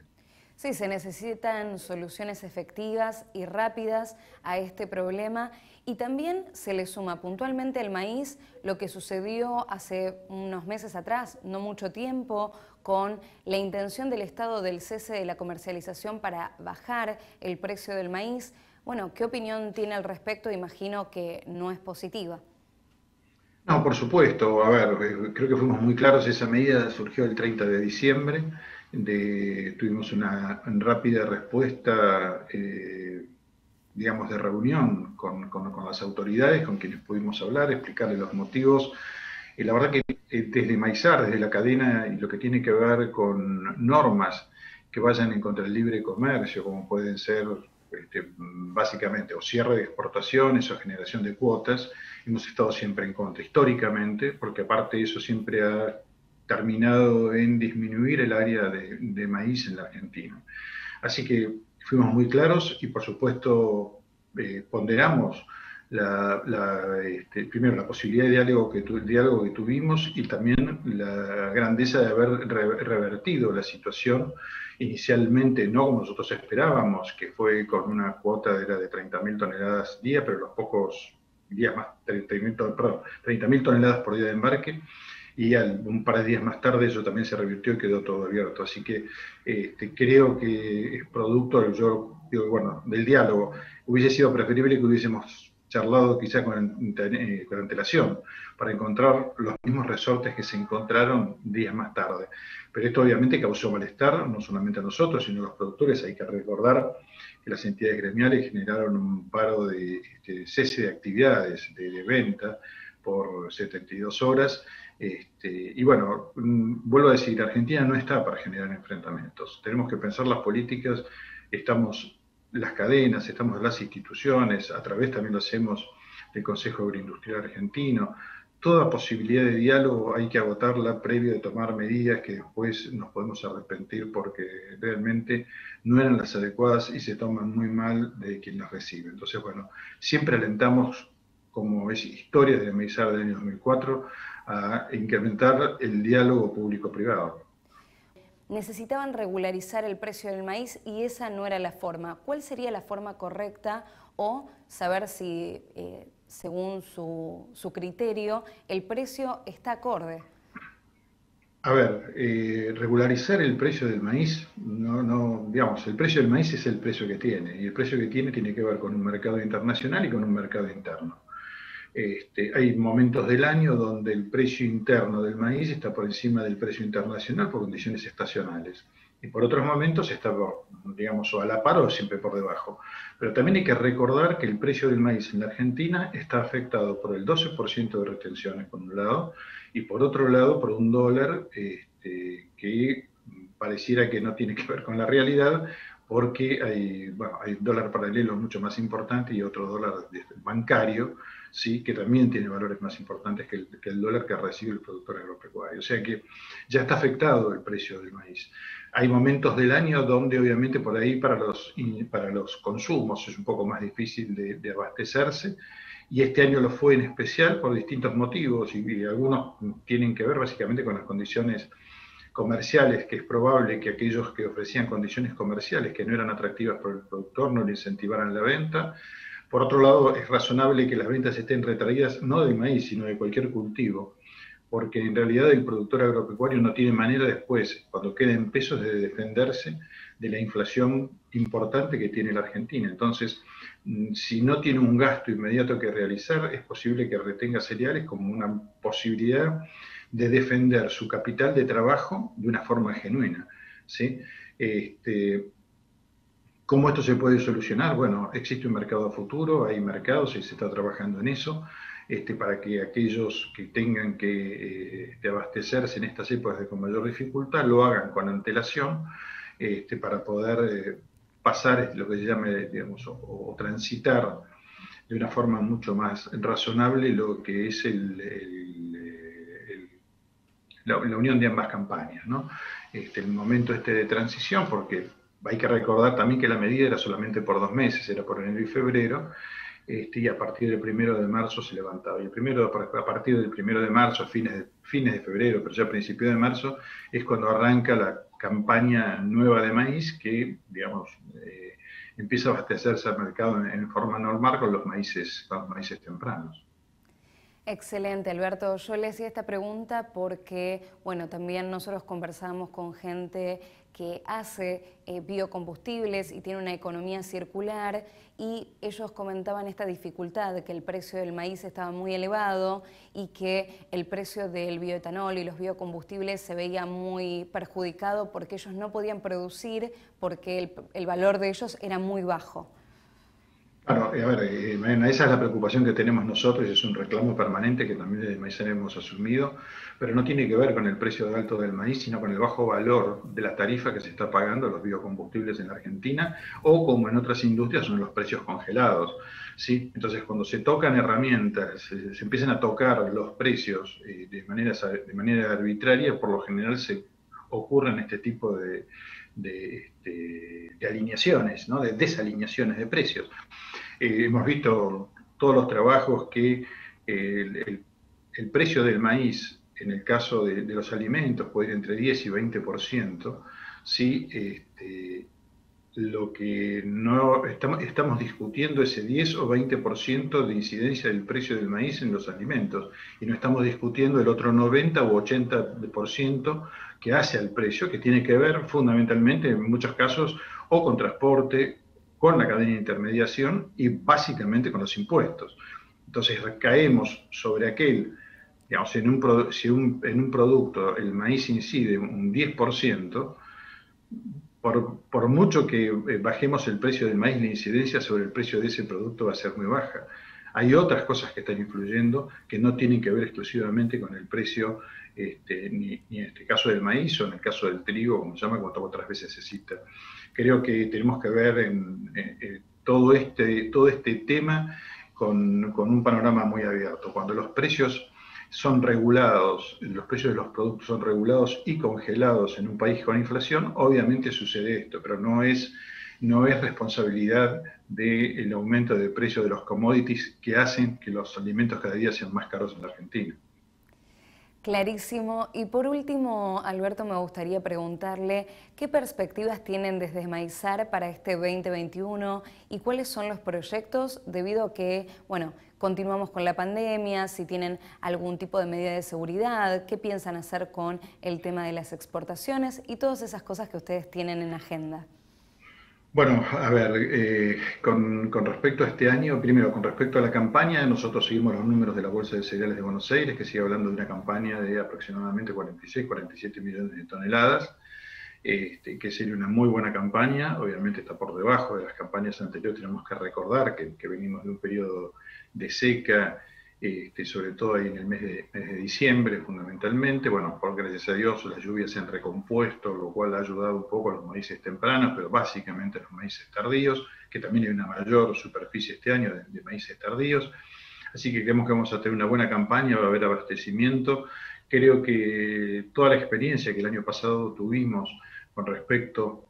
Sí, se necesitan soluciones efectivas y rápidas a este problema, y también se le suma puntualmente al maíz lo que sucedió hace unos meses atrás, no mucho tiempo, con la intención del Estado del cese de la comercialización para bajar el precio del maíz. Bueno, ¿qué opinión tiene al respecto? Imagino que no es positiva. No, por supuesto. A ver, creo que fuimos muy claros. Esa medida surgió el 30 de diciembre. Tuvimos una rápida respuesta, digamos, de reunión con las autoridades, con quienes pudimos hablar, explicarles los motivos. Y la verdad que desde Maizar, desde la cadena, y lo que tiene que ver con normas que vayan en contra del libre comercio, como pueden ser básicamente o cierre de exportaciones o generación de cuotas, hemos estado siempre en contra, históricamente, porque aparte eso siempre ha terminado en disminuir el área de maíz en la Argentina. Así que fuimos muy claros y por supuesto ponderamos primero la posibilidad de diálogo que tuvimos, y también la grandeza de haber revertido la situación inicialmente, no como nosotros esperábamos, que fue con una cuota era de 30.000 toneladas día, pero los pocos días más, 30.000 toneladas por día de embarque, y un par de días más tarde eso también se revirtió y quedó todo abierto. Así que creo que es producto del diálogo. Hubiese sido preferible que hubiésemos charlado quizá con antelación, para encontrar los mismos resortes que se encontraron días más tarde. Pero esto obviamente causó malestar, no solamente a nosotros, sino a los productores. Hay que recordar que las entidades gremiales generaron un paro de cese de actividades, de venta, por 72 horas. Y bueno, vuelvo a decir, Argentina no está para generar enfrentamientos. Tenemos que pensar las políticas, estamos las cadenas, estamos las instituciones, a través también lo hacemos del Consejo Agroindustrial Argentino. Toda posibilidad de diálogo hay que agotarla previo de tomar medidas que después nos podemos arrepentir porque realmente no eran las adecuadas y se toman muy mal de quien las recibe. Entonces, bueno, siempre alentamos, como es historia de Meizar del año 2004, a incrementar el diálogo público-privado. Necesitaban regularizar el precio del maíz y esa no era la forma. ¿Cuál sería la forma correcta o saber si, según su criterio, el precio está acorde? A ver, regularizar el precio del maíz, digamos, el precio del maíz es el precio que tiene, y el precio que tiene que ver con un mercado internacional y con un mercado interno. Hay momentos del año donde el precio interno del maíz está por encima del precio internacional por condiciones estacionales. Y por otros momentos está, digamos, o a la par o siempre por debajo. Pero también hay que recordar que el precio del maíz en la Argentina está afectado por el 12% de retenciones, por un lado, y por otro lado por un dólar que pareciera que no tiene que ver con la realidad, porque hay dólar paralelo mucho más importante y otro dólar bancario, ¿sí?, que también tiene valores más importantes que el dólar que recibe el productor agropecuario. O sea que ya está afectado el precio del maíz. Hay momentos del año donde obviamente por ahí para los consumos es un poco más difícil de abastecerse, y este año lo fue en especial por distintos motivos, y algunos tienen que ver básicamente con las condiciones comerciales, que es probable que aquellos que ofrecían condiciones comerciales que no eran atractivas para el productor no le incentivaran la venta. Por otro lado, es razonable que las ventas estén retraídas no del maíz, sino de cualquier cultivo, porque en realidad el productor agropecuario no tiene manera después, cuando queda en pesos, de defenderse de la inflación importante que tiene la Argentina. Entonces, si no tiene un gasto inmediato que realizar, es posible que retenga cereales como una posibilidad de defender su capital de trabajo de una forma genuina, ¿sí? ¿Cómo esto se puede solucionar? Bueno, existe un mercado a futuro, hay mercados y se está trabajando en eso, para que aquellos que tengan que abastecerse en estas épocas con mayor dificultad lo hagan con antelación, para poder pasar lo que se llame, digamos, o transitar de una forma mucho más razonable lo que es la unión de ambas campañas, ¿no? El momento de transición, porque hay que recordar también que la medida era solamente por 2 meses, era por enero y febrero, y a partir del 1 de marzo se levantaba. Y a partir del 1 de marzo, fines de febrero, pero ya a principios de marzo, es cuando arranca la campaña nueva de maíz que, digamos, empieza a abastecerse al mercado en forma normal con los maíces tempranos. Excelente, Alberto. Yo le hacía esta pregunta porque, bueno, también nosotros conversamos con gente que hace biocombustibles y tiene una economía circular, y ellos comentaban esta dificultad de que el precio del maíz estaba muy elevado y que el precio del bioetanol y los biocombustibles se veía muy perjudicado porque ellos no podían producir porque el valor de ellos era muy bajo. Claro, a ver, Mariana, esa es la preocupación que tenemos nosotros y es un reclamo permanente que también desde Maizar hemos asumido, pero no tiene que ver con el precio alto del maíz, sino con el bajo valor de la tarifa que se está pagando a los biocombustibles en la Argentina, o como en otras industrias son los precios congelados, ¿sí? Entonces, cuando se tocan herramientas, se empiezan a tocar los precios de manera arbitraria, por lo general se ocurren este tipo de alineaciones, ¿no?, de desalineaciones de precios. Hemos visto todos los trabajos que el precio del maíz, en el caso de los alimentos, puede ir entre 10 y 20%, ¿sí? Lo que no estamos discutiendo ese 10 o 20% de incidencia del precio del maíz en los alimentos, y no estamos discutiendo el otro 90 u 80% que hace al precio, que tiene que ver fundamentalmente en muchos casos o con transporte, con la cadena de intermediación y básicamente con los impuestos. Entonces caemos sobre aquel, digamos, si en un producto el maíz incide un 10%, por mucho que bajemos el precio del maíz, la incidencia sobre el precio de ese producto va a ser muy baja. Hay otras cosas que están influyendo que no tienen que ver exclusivamente con el precio, ni en este caso del maíz o en el caso del trigo, como se llama, como otras veces se cita. Creo que tenemos que ver en todo este tema con un panorama muy abierto. Cuando los precios son regulados, los precios de los productos son regulados y congelados en un país con inflación, obviamente sucede esto, pero no es responsabilidad del aumento de precio de los commodities que hacen que los alimentos cada día sean más caros en la Argentina. Clarísimo. Y por último, Alberto, me gustaría preguntarle qué perspectivas tienen desde Maizar para este 2021 y cuáles son los proyectos debido a que, bueno, continuamos con la pandemia, si tienen algún tipo de medida de seguridad, qué piensan hacer con el tema de las exportaciones y todas esas cosas que ustedes tienen en agenda. Bueno, a ver, con respecto a este año, primero, con respecto a la campaña, nosotros seguimos los números de la Bolsa de Cereales de Buenos Aires, que sigue hablando de una campaña de aproximadamente 46, 47 millones de toneladas, que sería una muy buena campaña. Obviamente está por debajo de las campañas anteriores. Tenemos que recordar que venimos de un periodo de seca, sobre todo ahí en el mes de diciembre fundamentalmente. Bueno, por gracias a Dios las lluvias se han recompuesto, lo cual ha ayudado un poco a los maíces tempranos, pero básicamente a los maíces tardíos, que también hay una mayor superficie este año de maíces tardíos. Así que creemos que vamos a tener una buena campaña, va a haber abastecimiento. Creo que toda la experiencia que el año pasado tuvimos con respecto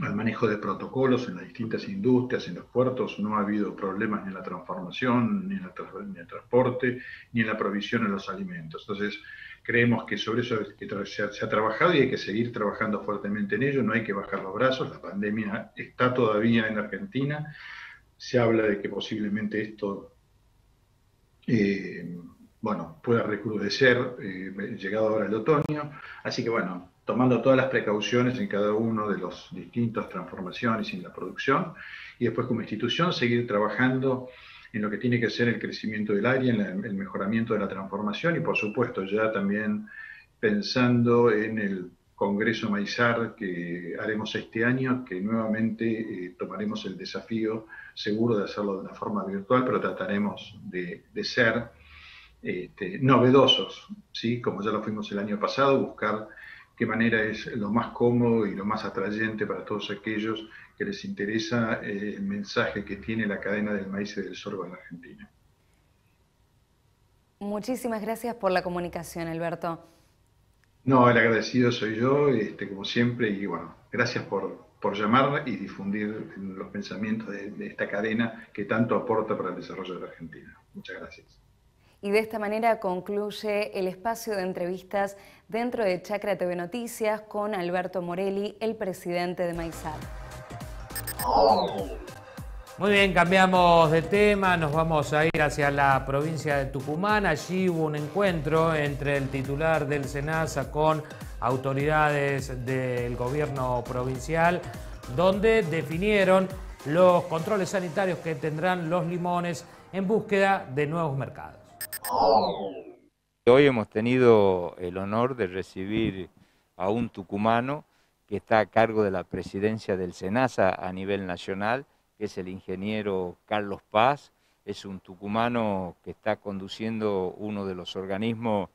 al manejo de protocolos en las distintas industrias, en los puertos, no ha habido problemas ni en la transformación, ni en el transporte, ni en la provisión de los alimentos. Entonces, creemos que sobre eso se ha trabajado y hay que seguir trabajando fuertemente en ello, no hay que bajar los brazos, la pandemia está todavía en Argentina, se habla de que posiblemente esto pueda recrudecer llegado ahora el otoño, así que bueno, tomando todas las precauciones en cada uno de los distintas transformaciones y en la producción, y después como institución seguir trabajando en lo que tiene que ser el crecimiento del área, en el mejoramiento de la transformación y por supuesto ya también pensando en el Congreso Maizar que haremos este año, que nuevamente tomaremos el desafío seguro de hacerlo de una forma virtual, pero trataremos de ser novedosos, ¿sí? Como ya lo fuimos el año pasado, buscar qué manera es lo más cómodo y lo más atrayente para todos aquellos que les interesa el mensaje que tiene la cadena del maíz y del sorgo en la Argentina. Muchísimas gracias por la comunicación, Alberto. No, el agradecido soy yo, como siempre, y bueno, gracias por llamar y difundir los pensamientos de esta cadena que tanto aporta para el desarrollo de la Argentina. Muchas gracias. Y de esta manera concluye el espacio de entrevistas dentro de Chacra TV Noticias con Alberto Morelli, el presidente de Maizar. Muy bien, cambiamos de tema, nos vamos a ir hacia la provincia de Tucumán. Allí hubo un encuentro entre el titular del SENASA con autoridades del gobierno provincial, donde definieron los controles sanitarios que tendrán los limones en búsqueda de nuevos mercados. Hoy hemos tenido el honor de recibir a un tucumano que está a cargo de la presidencia del SENASA a nivel nacional, que es el ingeniero Carlos Paz. Es un tucumano que está conduciendo uno de los organismos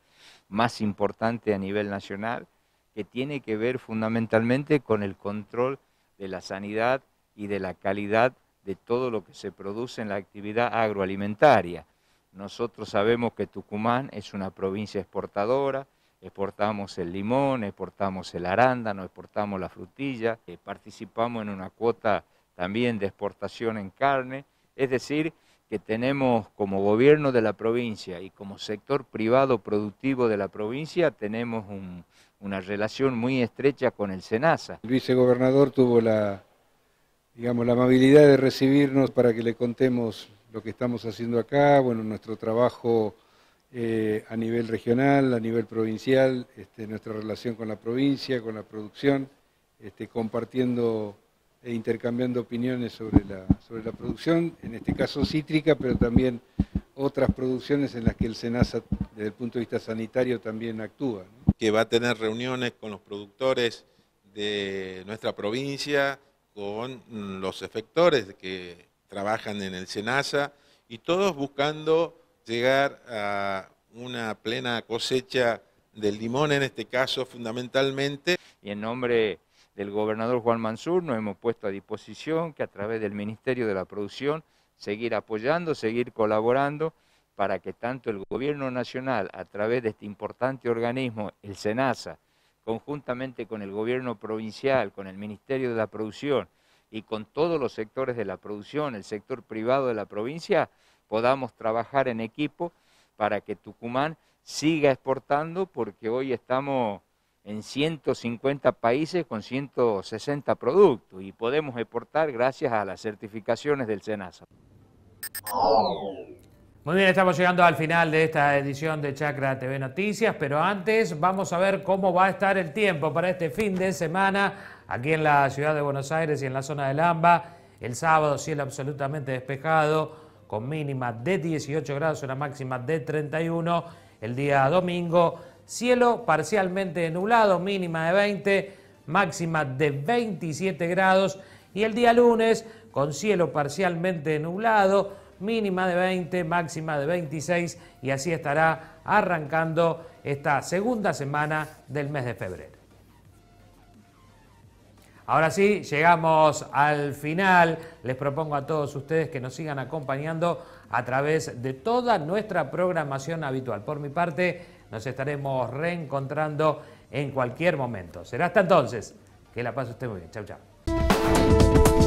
más importantes a nivel nacional, que tiene que ver fundamentalmente con el control de la sanidad y de la calidad de todo lo que se produce en la actividad agroalimentaria. Nosotros sabemos que Tucumán es una provincia exportadora, exportamos el limón, exportamos el arándano, exportamos la frutilla, participamos en una cuota también de exportación en carne, es decir, que tenemos como gobierno de la provincia y como sector privado productivo de la provincia, tenemos una relación muy estrecha con el SENASA. El vicegobernador tuvo la amabilidad de recibirnos para que le contemos lo que estamos haciendo acá, bueno, nuestro trabajo a nivel regional, a nivel provincial, nuestra relación con la provincia, con la producción, compartiendo e intercambiando opiniones sobre la producción, en este caso cítrica, pero también otras producciones en las que el SENASA, desde el punto de vista sanitario, también actúa, ¿no? Que va a tener reuniones con los productores de nuestra provincia, con los efectores que trabajan en el SENASA, y todos buscando llegar a una plena cosecha del limón, en este caso fundamentalmente. Y en nombre del gobernador Juan Mansur nos hemos puesto a disposición que a través del Ministerio de la Producción seguir apoyando, seguir colaborando para que tanto el gobierno nacional a través de este importante organismo, el SENASA, conjuntamente con el gobierno provincial, con el Ministerio de la Producción y con todos los sectores de la producción, el sector privado de la provincia, podamos trabajar en equipo para que Tucumán siga exportando, porque hoy estamos en 150 países con 160 productos y podemos exportar gracias a las certificaciones del SENASA. Muy bien, estamos llegando al final de esta edición de Chacra TV Noticias, pero antes vamos a ver cómo va a estar el tiempo para este fin de semana aquí en la ciudad de Buenos Aires y en la zona del AMBA. El sábado cielo absolutamente despejado, con mínima de 18 grados, una máxima de 31. El día domingo, cielo parcialmente nublado, mínima de 20, máxima de 27 grados. Y el día lunes, con cielo parcialmente nublado, mínima de 20, máxima de 26, y así estará arrancando esta segunda semana del mes de febrero. Ahora sí, llegamos al final. Les propongo a todos ustedes que nos sigan acompañando a través de toda nuestra programación habitual. Por mi parte, nos estaremos reencontrando en cualquier momento. Será hasta entonces. Que la pase usted muy bien. Chau, chau.